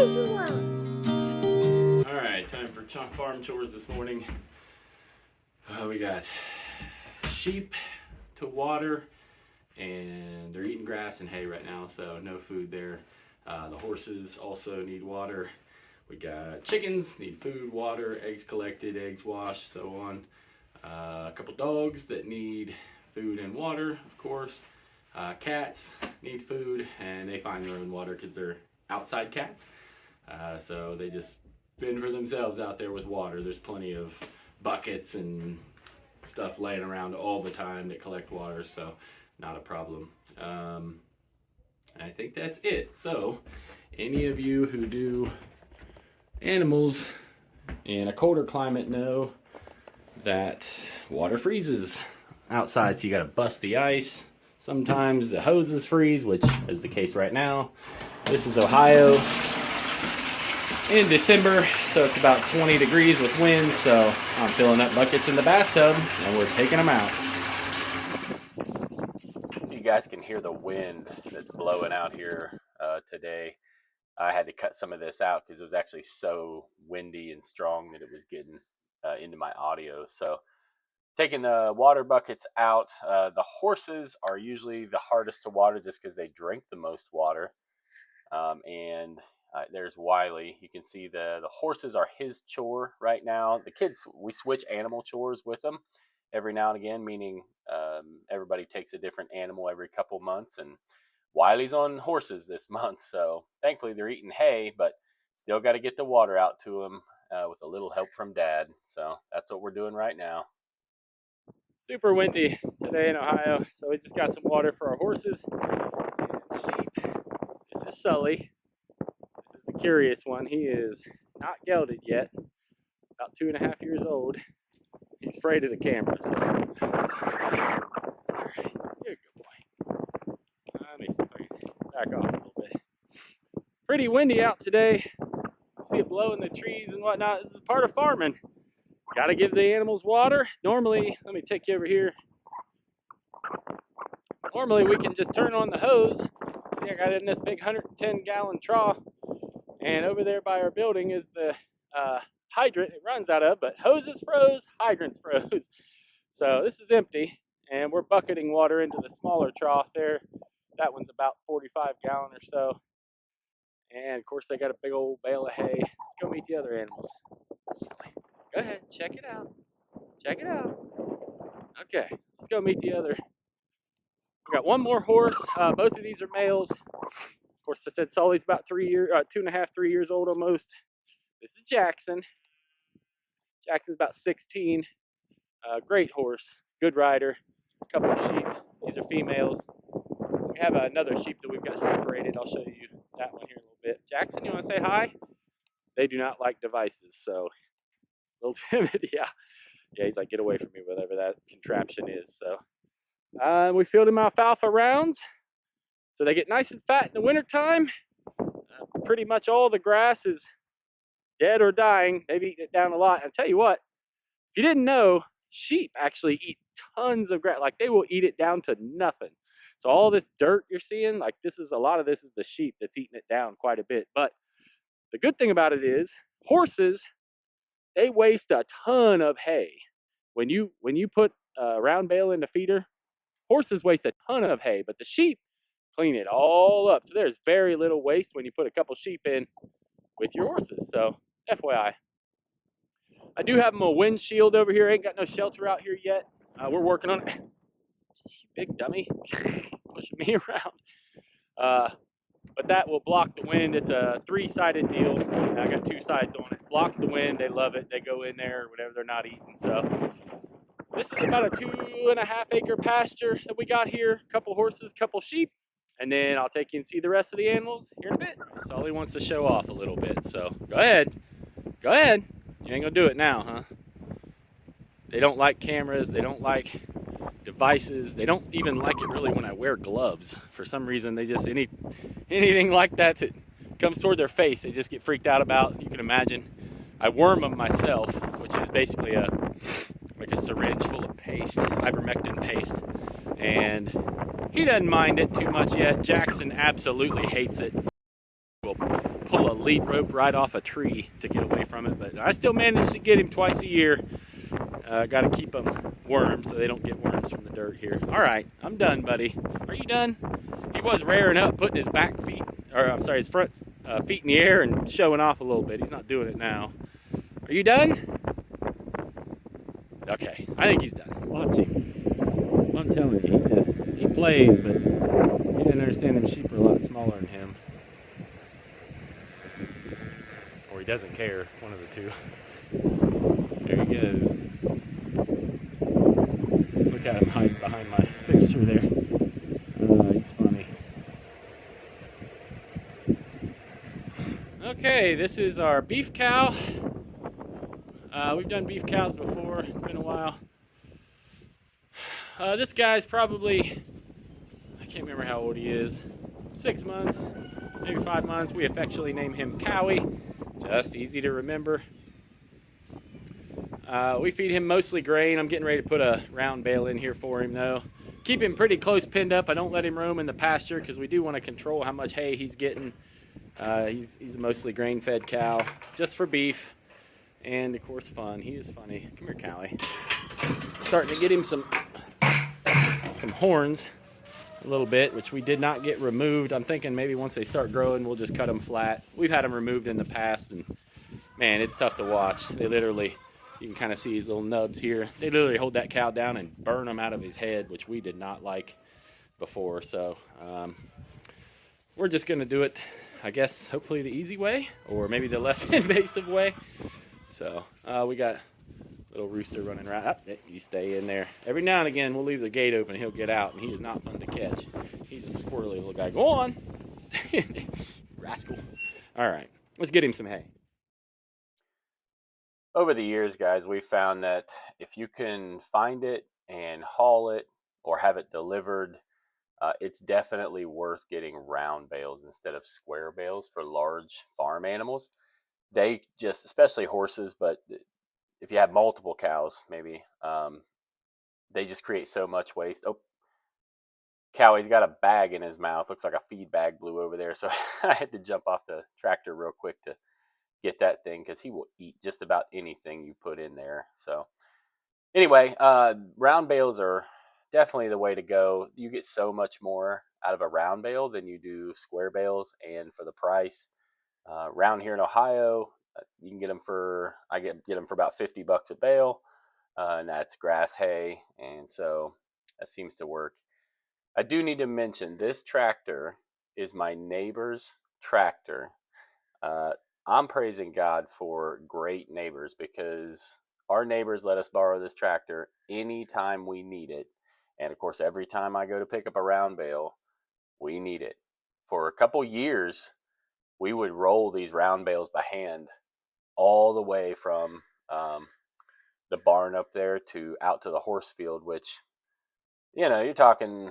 Alright, time for chunk farm chores this morning. We got sheep to water, and they're eating grass and hay right now, so no food there. The horses also need water. We got chickens, need food, water, eggs collected, eggs washed, so on. A couple dogs that need food and water, of course. Cats need food, and they find their own water because they're outside cats. So they just fend for themselves out there with water. There's plenty of buckets and stuff laying around all the time that collect water, so not a problem. I think that's it. So any of you who do animals in a colder climate know that water freezes outside, so you gotta bust the ice. Sometimes the hoses freeze, which is the case right now. This is Ohio in December, so it's about 20 degrees with wind, so I'm filling up buckets in the bathtub and we're taking them out. So you guys can hear the wind that's blowing out here today. I had to cut some of this out because it was actually so windy and strong that it was getting into my audio. So taking the water buckets out. The horses are usually the hardest to water just because they drink the most water. There's Wiley. You can see the horses are his chore right now. The kids, we switch animal chores with them every now and again, meaning everybody takes a different animal every couple months, and Wiley's on horses this month, so thankfully they're eating hay, but still got to get the water out to them with a little help from Dad. So that's what we're doing right now. Super windy today in Ohio, so we just got some water for our horses and sheep. This is Sully. This is the curious one. He is not gelded yet, about 2.5 years old. He's afraid of the camera, so it's all right. You're a good boy. Let me see if I can back off a little bit. Pretty windy out today. See it blowing the trees and whatnot. This is part of farming. Got to give the animals water. Normally, let me take you over here. Normally, we can just turn on the hose. See, I got it in this big 110-gallon trough. And over there by our building is the hydrant it runs out of. But hoses froze, hydrants froze. So this is empty. And we're bucketing water into the smaller trough there. That one's about 45-gallon or so. And, of course, they got a big old bale of hay. Let's go meet the other animals. Go ahead, check it out. Check it out. Okay, let's go meet the other. We got one more horse. Both of these are males. Of course, I said Sully's about 2.5, 3 years old almost. This is Jackson. Jackson's about 16. Great horse, good rider. A couple of sheep. These are females. We have another sheep that we've got separated. I'll show you that one here in a little bit. Jackson, you want to say hi? They do not like devices, so a little timid. Yeah, he's like, get away from me, whatever that contraption is. So we filled him alfalpha rounds, so they get nice and fat in the wintertime. Pretty much all the grass is dead or dying. They've eaten it down a lot. And I'll tell you what, if you didn't know, sheep actually eat tons of grass. Like, they will eat it down to nothing. So all this dirt you're seeing, like, a lot of this is the sheep that's eating it down quite a bit. But the good thing about it is horses, they waste a ton of hay. When you put a round bale in the feeder, horses waste a ton of hay, but the sheep clean it all up. So there's very little waste when you put a couple sheep in with your horses. So FYI. I do have them a windshield over here. Ain't got no shelter out here yet. We're working on it. Big dummy. Pushing me around. But that will block the wind. It's a 3-sided deal. I got 2 sides on it. Blocks the wind. They love it. They go in there whenever they're not eating. So this is about a 2.5-acre pasture that we got here. A couple horses, couple sheep. And then I'll take you and see the rest of the animals here in a bit. Sully wants to show off a little bit. So go ahead. Go ahead. You ain't going to do it now, huh? They don't like cameras. They don't like devices. They don't even like it really when I wear gloves. For some reason, they just, anything like that comes toward their face, they just get freaked out about. You can imagine. I worm them myself, which is basically like a syringe full of paste, ivermectin paste. And he doesn't mind it too much yet. Jackson absolutely hates it. Will pull a lead rope right off a tree to get away from it, but I still manage to get him twice a year. Got to keep them worms so they don't get worms from the dirt here. All right, I'm done, buddy. Are you done? He was rearing up, putting his back feet, or I'm sorry, his front feet in the air and showing off a little bit. He's not doing it now. Are you done? Okay, I think he's done. Watch him. I'm telling you, he plays, but he didn't understand them sheep are a lot smaller than him. Or he doesn't care, one of the two. There he goes. Look at him hiding behind my fixture there. He's funny. Okay, this is our beef cow. We've done beef cows before. It's been a while. This guy's probably, I can't remember how old he is. 6 months, maybe 5 months. We affectionately name him Cowie. Just easy to remember. We feed him mostly grain. I'm getting ready to put a round bale in here for him though. Keep him pretty close pinned up. I don't let him roam in the pasture because we do want to control how much hay he's getting. He's a mostly grain-fed cow, just for beef, and of course fun. He is funny. Come here, Callie. Starting to get him some horns a little bit, which we did not get removed. I'm thinking maybe once they start growing, we'll just cut them flat. We've had them removed in the past, and man, it's tough to watch. They literally, you can kind of see his little nubs here. They literally hold that cow down and burn him out of his head, which we did not like before. So we're just going to do it, I guess, hopefully the easy way, or maybe the less invasive way. So we got little rooster running around. Oh, you stay in there. Every now and again, we'll leave the gate open and he'll get out, and he is not fun to catch. He's a squirrely little guy. Go on. Stay in there, rascal. All right, let's get him some hay. Over the years, guys, we've found that if you can find it and haul it or have it delivered, it's definitely worth getting round bales instead of square bales for large farm animals. They just, especially horses, but if you have multiple cows, maybe, they just create so much waste. Oh, Cowie's got a bag in his mouth. Looks like a feed bag blew over there. So I had to jump off the tractor real quick to get that thing because he will eat just about anything you put in there. So anyway, round bales are definitely the way to go. You get so much more out of a round bale than you do square bales, and for the price, around here in Ohio, you can get them for, I get them for about $50 a bale, and that's grass hay, and so that seems to work. I do need to mention this tractor is my neighbor's tractor. I'm praising God for great neighbors because our neighbors let us borrow this tractor anytime we need it. And of course, every time I go to pick up a round bale, we need it. For a couple years, we would roll these round bales by hand all the way from the barn up there to out to the horse field, which, you know, you're talking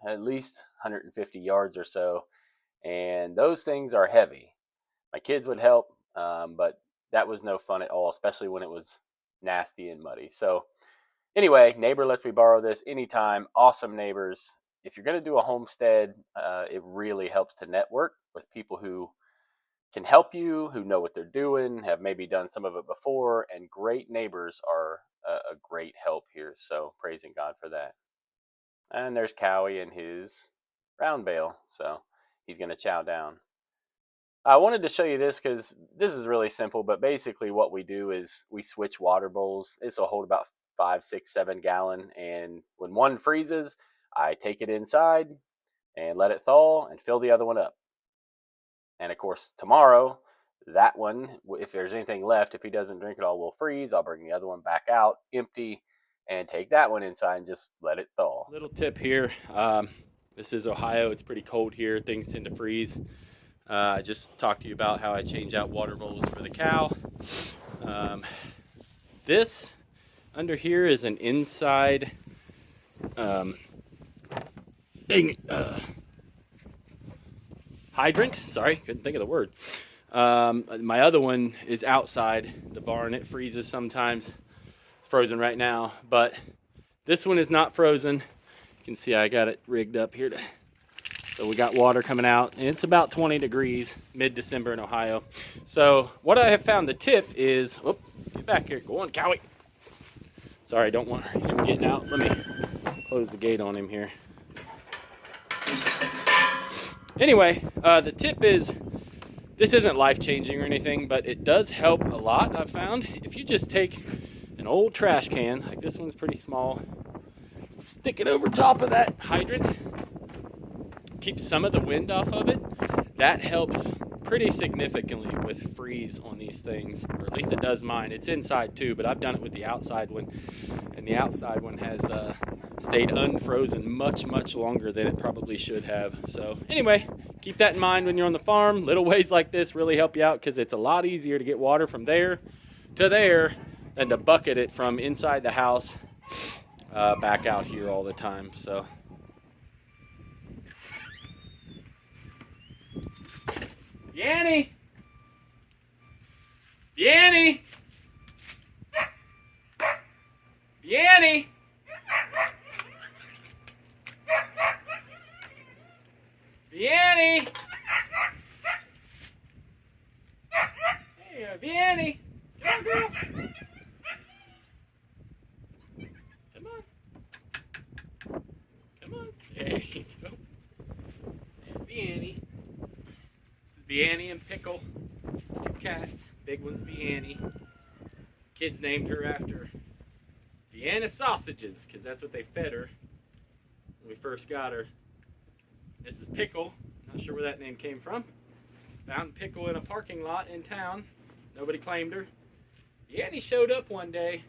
at least 150 yards or so. And those things are heavy. My kids would help, but that was no fun at all, especially when it was nasty and muddy. So anyway, neighbor lets me borrow this anytime. Awesome neighbors. If you're going to do a homestead, it really helps to network with people who can help you, who know what they're doing, have maybe done some of it before, and great neighbors are a great help here. So praising God for that. And there's Cowie and his round bale. So he's going to chow down. I wanted to show you this because this is really simple, but basically what we do is we switch water bowls. This will hold about 5, 6, 7 gallon. And when one freezes, I take it inside and let it thaw and fill the other one up. And of course, tomorrow, that one, if there's anything left, if he doesn't drink it all, will freeze. I'll bring the other one back out empty and take that one inside and just let it thaw. Little tip here. This is Ohio. It's pretty cold here. Things tend to freeze. I just talked to you about how I change out water bowls for the cow. This under here is an inside hydrant. Sorry, couldn't think of the word. My other one is outside the barn. It freezes sometimes. It's frozen right now, but this one is not frozen. You can see I got it rigged up here to So we got water coming out, and it's about 20 degrees mid-December in Ohio. So what I have found the tip is, whoop, get back here, go on, Cowie. Sorry, I don't want him getting out. Let me close the gate on him here. Anyway, the tip is, this isn't life-changing or anything, but it does help a lot, I've found. If you just take an old trash can, like this one's pretty small, stick it over top of that hydrant, keep some of the wind off of it, that helps pretty significantly with freeze on these things, or at least it does mine. It's inside too, but I've done it with the outside one, and the outside one has stayed unfrozen much longer than it probably should have. So anyway, keep that in mind when you're on the farm. Little ways like this really help you out, because it's a lot easier to get water from there to there than to bucket it from inside the house back out here all the time. So Yanny! Yanny! Yanny! Yanny! Hey, Yanny! Come on, girl! Come on! Come on! There you go. There's Yanny. Vianney and Pickle, 2 cats. Big one's Vianney. Kids named her after Vienna sausages, because that's what they fed her when we first got her. This is Pickle. Not sure where that name came from. Found Pickle in a parking lot in town. Nobody claimed her. Vianney showed up one day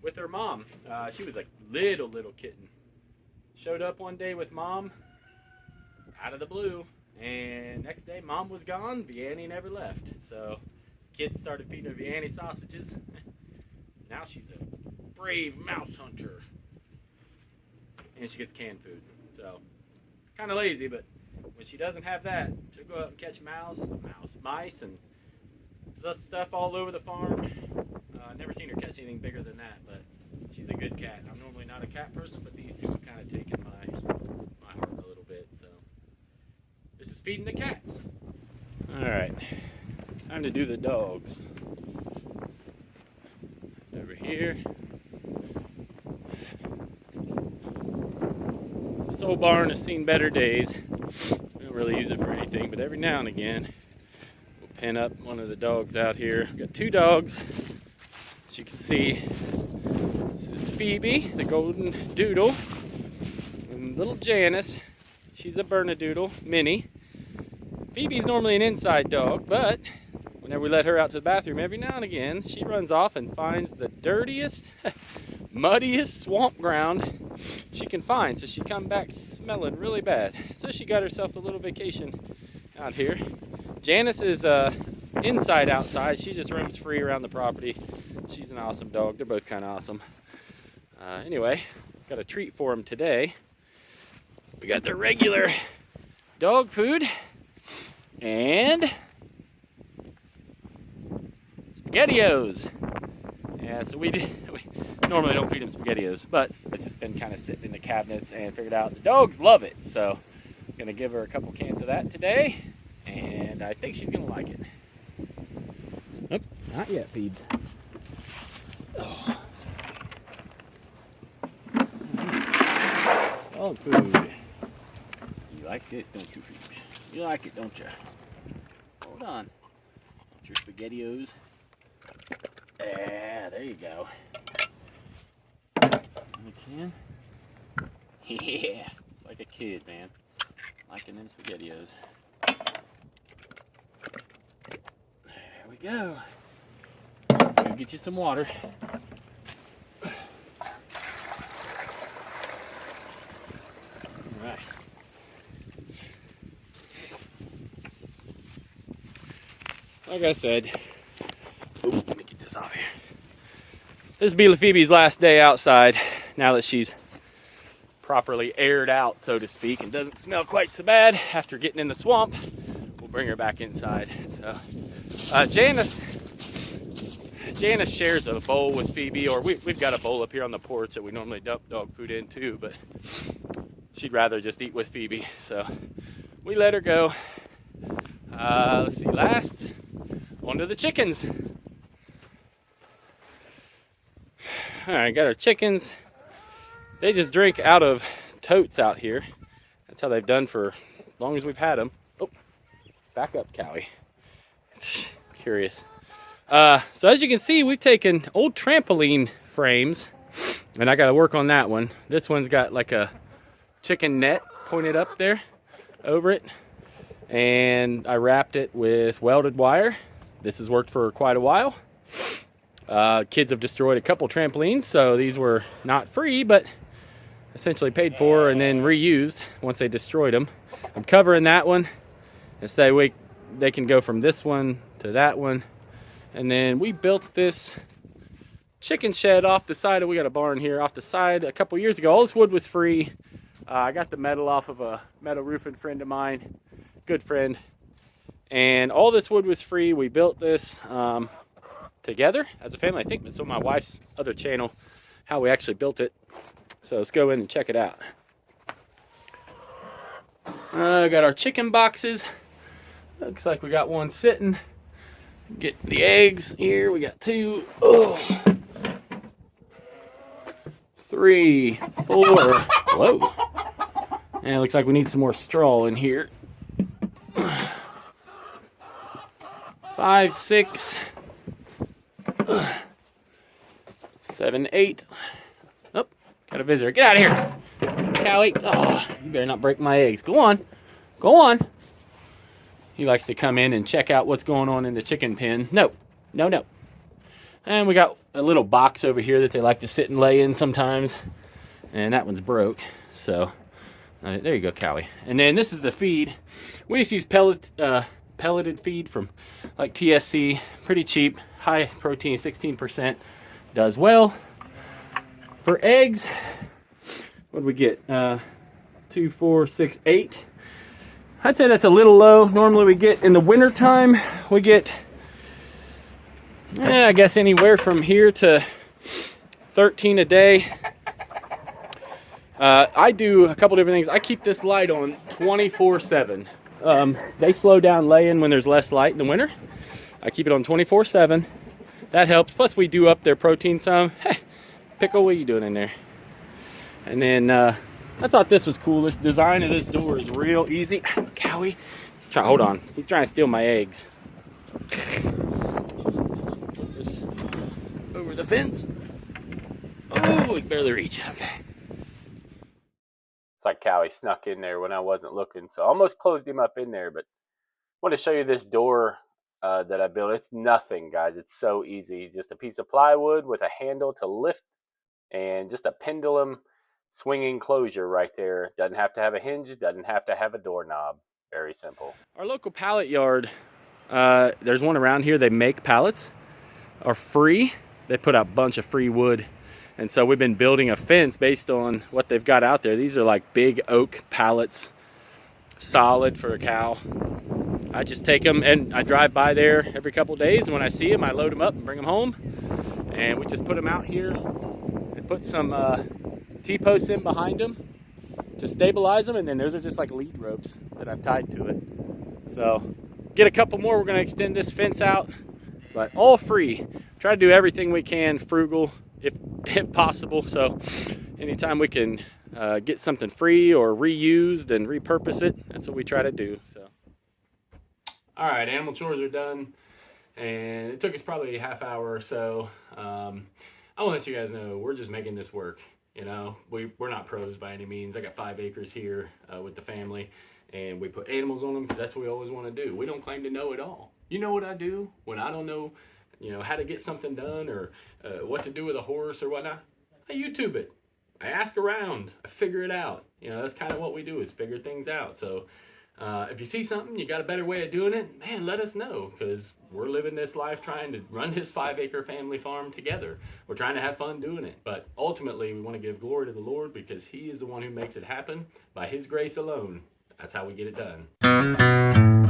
with her mom. She was a little kitten. Showed up one day with mom out of the blue. And next day, mom was gone. Vianney never left. So kids started feeding her Vianney sausages. Now she's a brave mouse hunter. And she gets canned food. So kind of lazy, but when she doesn't have that, she'll go out and catch mice, and stuff all over the farm. Never seen her catch anything bigger than that, but she's a good cat. I'm normally not a cat person, but these two have kind of taken my heart a little bit. So this is feeding the cats. All right, time to do the dogs. Over here. This old barn has seen better days. We don't really use it for anything, but every now and again, we'll pin up one of the dogs out here. We've got 2 dogs. As you can see, this is Phoebe, the golden doodle, and little Janice. She's a Bernedoodle, mini. Phoebe's normally an inside dog, but whenever we let her out to the bathroom, every now and again, she runs off and finds the dirtiest, muddiest swamp ground she can find. So she come back smelling really bad. So she got herself a little vacation out here. Janice is inside outside. She just roams free around the property. She's an awesome dog. They're both kind of awesome. Anyway, got a treat for them today. We got their regular dog food and SpaghettiOs. Yeah, so we normally don't feed them SpaghettiOs, but it's just been kind of sitting in the cabinets and figured out the dogs love it. So I'm gonna give her a couple cans of that today, and I think she's gonna like it. Nope, not yet, Phoebes. Oh. Dog food. You like this, don't you, Phoebes? You like it, don't you? Hold on. Want your SpaghettiOs? Yeah, there you go. You can? Yeah, it's like a kid, man. Liking them SpaghettiOs. There we go. Go get you some water. Alright. Like I said, let me get this off here. This will be Phoebe's last day outside now that she's properly aired out, so to speak, and doesn't smell quite so bad after getting in the swamp. We'll bring her back inside. So Janice shares a bowl with Phoebe, or we've got a bowl up here on the porch that we normally dump dog food in too, but she'd rather just eat with Phoebe. So we let her go. Let's see, last, on to the chickens. All right, got our chickens. They just drink out of totes out here. That's how they've done for as long as we've had them. Oh, back up, Callie. Curious. So as you can see, we've taken old trampoline frames, and I got to work on that one. This one's got like a chicken net pointed up there over it, and I wrapped it with welded wire. This has worked for quite a while. Kids have destroyed a couple trampolines, so these were not free, but essentially paid for and then reused once they destroyed them. I'm covering that one, and so they can go from this one to that one. And then we built this chicken shed off the side. We got a barn here off the side a couple years ago. All this wood was free. I got the metal off of a metal roofing friend of mine, good friend. And all this wood was free. We built this together as a family. I think it's on my wife's other channel, how we actually built it. So let's go in and check it out. Got our chicken boxes. Looks like we got one sitting. Get the eggs here. We got 2, 3, 4. Whoa. And it looks like we need some more straw in here. 5, 6, 7, 8. Oh, got a visitor. Get out of here, Callie. Oh, you better not break my eggs. Go on. Go on. He likes to come in and check out what's going on in the chicken pen. No, no, no. And we got a little box over here that they like to sit and lay in sometimes. And that one's broke. So, there you go, Callie. And then this is the feed. We just use pelleted feed from like TSC. Pretty cheap. High protein, 16%. Does well. For eggs, what did we get? 2, 4, 6, 8. I'd say that's a little low. Normally we get, in the winter time, we get, I guess anywhere from here to 13 a day. I do a couple different things. I keep this light on 24/7. They slow down laying when there's less light in the winter. I keep it on 24/7. That helps. Plus we do up their protein some. Hey, Pickle, what are you doing in there? And then, I thought this was cool. This design of this door is real easy. Cowie, hold on. He's trying to steal my eggs. Put this over the fence. Oh, we can barely reach. Okay. It's like Cowie snuck in there when I wasn't looking, so I almost closed him up in there. But I want to show you this door that I built. It's nothing, guys. It's so easy. Just a piece of plywood with a handle to lift and just a pendulum swinging closure right there. Doesn't have to have a hinge, doesn't have to have a doorknob. Very simple. Our local pallet yard, there's one around here. They make pallets, are free. They put out a bunch of free wood, and so we've been building a fence based on what they've got out there. These are like big oak pallets, solid for a cow. I just take them and I drive by there every couple days, and when I see them I load them up and bring them home, and we just put them out here and put some T-posts in behind them to stabilize them, and then those are just like lead ropes that I've tied to it. So get a couple more. We're going to extend this fence out, but all free. Try to do everything we can frugal if possible. So anytime we can get something free or reused and repurpose it, that's what we try to do. So all right, animal chores are done, and it took us probably a half hour or so. I want to let you guys know we're just making this work. You know, we're not pros by any means. I got 5 acres here with the family, and we put animals on them because that's what we always want to do. We don't claim to know it all. You know what I do when I don't know, how to get something done or what to do with a horse or whatnot? I YouTube it. I ask around. I figure it out. That's kind of what we do, is figure things out. So if you see something, you got a better way of doing it, man, let us know, because we're living this life trying to run this 5-acre family farm together. We're trying to have fun doing it, but ultimately we want to give glory to the Lord, because He is the one who makes it happen by His grace alone. That's how we get it done.